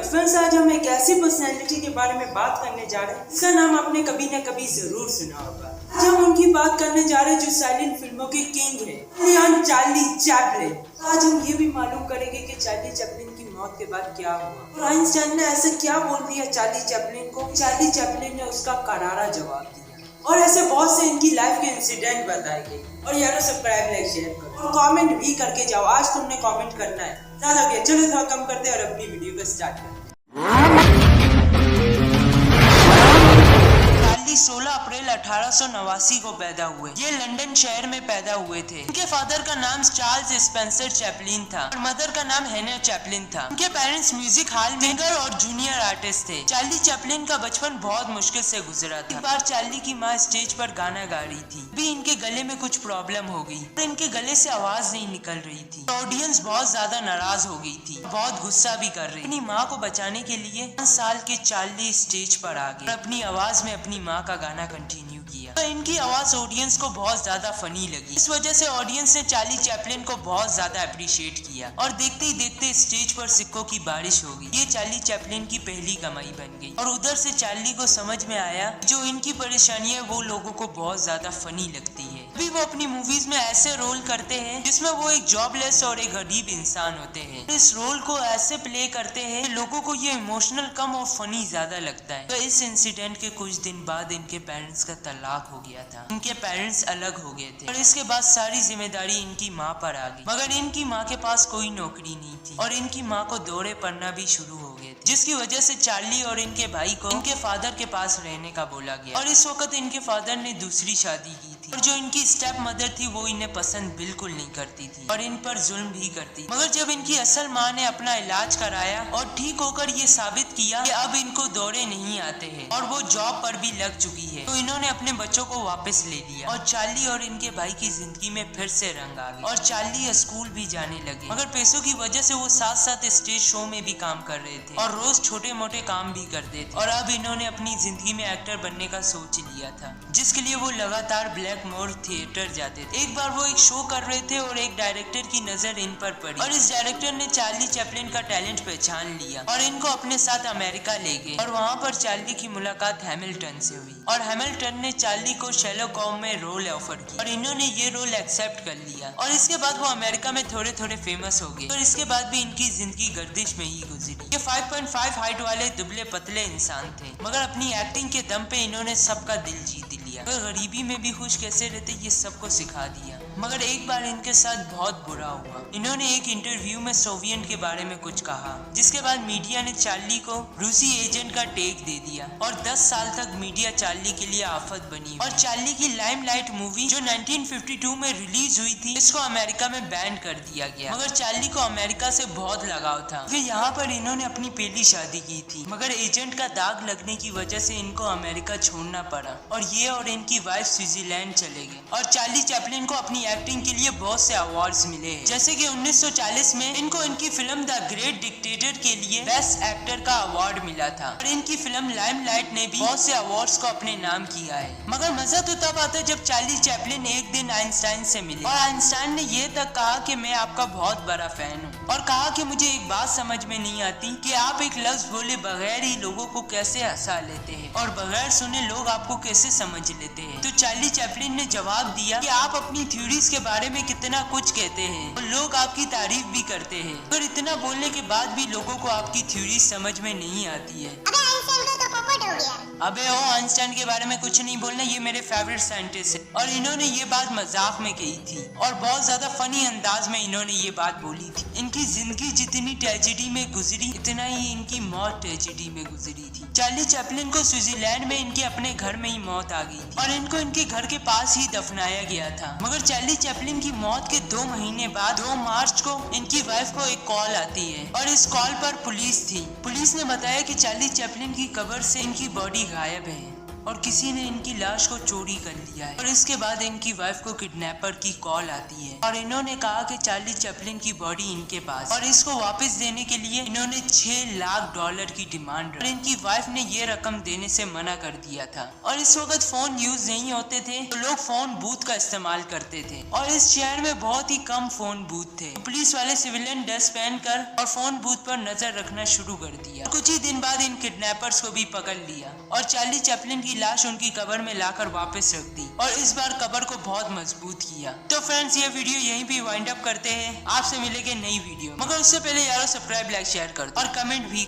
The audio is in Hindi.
फ्रेंड्स, आज हम एक ऐसी पर्सनैलिटी के बारे में बात करने जा रहे हैं जिसका नाम आपने कभी न कभी जरूर सुना होगा। आज हम उनकी बात करने जा रहे हैं जो साइलेंट फिल्मों के किंग है, लियोन चार्ली चैपलिन। आज हम ये भी मालूम करेंगे कि चार्ली चैपलिन की मौत के बाद क्या हुआ और आइंस्टाइन ने ऐसा क्या बोल दिया चार्ली चैपलिन को। चार्ली चैपलिन ने उसका करारा जवाब दिया और ऐसे बहुत से इनकी लाइफ के इंसिडेंट बताए गए। और यार सब्सक्राइब, लाइक, शेयर करो और कमेंट भी करके जाओ। आज तुमने कमेंट करना है। ज्यादा हो गया, चलो थोड़ा कम करते हैं और अपनी वीडियो को स्टार्ट करते हैं। 16 अप्रैल 1889 को पैदा हुए। ये लंदन शहर में पैदा हुए थे। इनके फादर का नाम चार्ल्स स्पेंसर चैपलिन था और मदर का नाम हेना चैपलिन था। इनके पेरेंट्स म्यूजिक हॉल में सिंगर और जूनियर आर्टिस्ट थे। चार्ली चैपलिन का बचपन बहुत मुश्किल से गुजरा था। एक बार चार्ली की माँ स्टेज पर गाना गा रही थी, भी इनके गले में कुछ प्रॉब्लम हो गई और इनके गले से आवाज नहीं निकल रही थी। ऑडियंस बहुत ज्यादा नाराज हो गई थी, बहुत गुस्सा भी कर रही। अपनी माँ को बचाने के लिए 5 साल के चार्ली स्टेज पर आ गए और अपनी आवाज में अपनी माँ का गाना कंटिन्यू किया। तो इनकी आवाज ऑडियंस को बहुत ज्यादा फनी लगी। इस वजह से ऑडियंस ने चार्ली चैपलिन को बहुत ज्यादा अप्रिशिएट किया और देखते ही देखते स्टेज पर सिक्कों की बारिश हो गई। ये चार्ली चैपलिन की पहली कमाई बन गई और उधर से चार्ली को समझ में आया जो इनकी परेशानियां वो लोगों को बहुत ज्यादा फनी लगती है। अभी वो अपनी मूवीज में ऐसे रोल करते हैं जिसमें वो एक जॉबलेस और एक गरीब इंसान होते हैं। इस रोल को ऐसे प्ले करते हैं लोगों को ये इमोशनल कम और फनी ज्यादा लगता है। तो इस इंसिडेंट के कुछ दिन बाद इनके पेरेंट्स का तलाक हो गया था। इनके पेरेंट्स अलग हो गए थे और इसके बाद सारी जिम्मेदारी इनकी माँ पर आ गई। मगर इनकी माँ के पास कोई नौकरी नहीं थी और इनकी माँ को दौरे पड़ना भी शुरू हो गए थे, जिसकी वजह से चार्ली और इनके भाई को इनके फादर के पास रहने का बोला गया। और इस वक्त इनके फादर ने दूसरी शादी की थी और जो इनकी स्टेप मदर थी वो इन्हें पसंद बिल्कुल नहीं करती थी और इन पर जुल्म भी करती। मगर जब इनकी असल माँ ने अपना इलाज कराया और ठीक होकर ये साबित किया कि अब इनको दौरे नहीं आते हैं और वो जॉब पर भी लग चुकी है, तो इन्होंने अपने बच्चों को वापस ले लिया और चार्ली और इनके भाई की जिंदगी में फिर से रंग आ गया और चार्ली स्कूल भी जाने लगे। मगर पैसों की वजह से वो साथ साथ स्टेज शो में भी काम कर रहे थे और रोज छोटे मोटे काम भी करते थे। और अब इन्होंने अपनी जिंदगी में एक्टर बनने का सोच लिया था, जिसके लिए वो लगातार ब्लैकमोर थिएटर जाते थे। एक बार वो एक शो कर रहे थे और एक डायरेक्टर की नजर इन पर पड़ी और इस डायरेक्टर ने चार्ली चैपलिन का टैलेंट पहचान लिया और इनको अपने साथ अमेरिका ले गए। और वहाँ पर चार्ली की मुलाकात हैमिल्टन से हुई और हैमिल्टन ने चार्ली को शेरलॉक होम्स में रोल ऑफर किया और इन्होंने ये रोल एक्सेप्ट कर लिया। और इसके बाद वो अमेरिका में थोड़े थोड़े फेमस हो गए और इसके बाद भी इनकी जिंदगी गर्दिश में ही गुजरी। ये 5.5 हाइट वाले दुबले पतले इंसान थे, मगर अपनी एक्टिंग के दम पे इन्होंने सबका दिल जीत लिया। तो गरीबी में भी खुश कैसे रहते ये सबको सिखा दिया। मगर एक बार इनके साथ बहुत बुरा हुआ। इन्होंने एक इंटरव्यू में सोवियत के बारे में कुछ कहा, जिसके बाद मीडिया ने चार्ली को रूसी एजेंट का टैग दे दिया और 10 साल तक मीडिया चार्ली के लिए आफत बनी। और चार्ली की लाइमलाइट मूवी जो 1952 में रिलीज हुई थी, इसको अमेरिका में बैन कर दिया गया। मगर चार्ली को अमेरिका से बहुत लगाव था क्योंकि यहाँ पर इन्होंने अपनी पहली शादी की थी। मगर एजेंट का दाग लगने की वजह से इनको अमेरिका छोड़ना पड़ा और ये और इनकी वाइफ स्विट्जरलैंड चले गए। और चार्ली चैपलिन को अपनी एक्टिंग के लिए बहुत से अवार्ड्स मिले हैं, जैसे कि 1940 में इनको इनकी फिल्म द ग्रेट डिक्टेटर के लिए बेस्ट एक्टर का अवार्ड मिला था और इनकी फिल्म लाइमलाइट ने भी बहुत से अवार्ड्स को अपने नाम किया है। मगर मजा तो तब आता है जब चार्ली चैपलिन एक दिन आइंस्टाइन से मिले और आइंस्टाइन ने ये तक कहा कि मैं आपका बहुत बड़ा फैन हूँ और कहा कि मुझे एक बात समझ में नहीं आती कि आप एक लफ्ज बोले बगैर ही लोगों को कैसे हंसा लेते हैं और बगैर सुने लोग आपको कैसे समझ लेते हैं। तो चार्ली चैपलिन ने जवाब दिया कि आप अपनी थ्योरीज के बारे में कितना कुछ कहते हैं और लोग आपकी तारीफ भी करते हैं, पर इतना बोलने के बाद भी लोगों को आपकी थ्योरी समझ में नहीं आती है। अबे ओ, आइंस्टाइन के बारे में कुछ नहीं बोलना, ये मेरे फेवरेट साइंटिस्ट है। और इन्होंने ये बात मजाक में कही थी और बहुत ज्यादा फनी अंदाज में इन्होंने ये बात बोली थी। इनकी जिंदगी जितनी ट्रेजेडी में गुजरी, इतना ही इनकी मौत ट्रेजेडी में गुजरी थी। चार्ली चैपलिन को स्विट्जरलैंड में इनके अपने घर में ही मौत आ गई थी और इनको इनके घर के पास ही दफनाया गया था। मगर चार्ली चैपलिन की मौत के 2 महीने बाद 2 मार्च को इनकी वाइफ को एक कॉल आती है और इस कॉल पर पुलिस थी। पुलिस ने बताया कि चार्ली चैपलिन की कब्र से इनकी बॉडी गायब है। और किसी ने इनकी लाश को चोरी कर लिया है। और इसके बाद इनकी वाइफ को किडनैपर की कॉल आती है और इन्होंने कहा कि चार्ली चैपलिन की बॉडी इनके पास, और इसको वापस देने के लिए इन्होंने $6 लाख की डिमांड रखी। और इनकी वाइफ ने ये रकम देने से मना कर दिया था। और इस वक्त फोन यूज नहीं होते थे तो लोग फोन बूथ का इस्तेमाल करते थे और इस शहर में बहुत ही कम फोन बूथ थे। पुलिस वाले सिविलियन ड्रेस पहनकर और फोन बूथ पर नजर रखना शुरू कर दिया। कुछ ही दिन बाद इन किडनैपर्स को भी पकड़ लिया और चार्ली चैपलिन की लाश उनकी कब्र में लाकर वापस रख दी और इस बार कब्र को बहुत मजबूत किया। तो फ्रेंड्स, ये वीडियो यहीं पे वाइंड अप करते हैं। आपसे मिलेंगे नई वीडियो, मगर उससे पहले यारो सब्सक्राइब, लाइक, शेयर कर दो और कमेंट भी।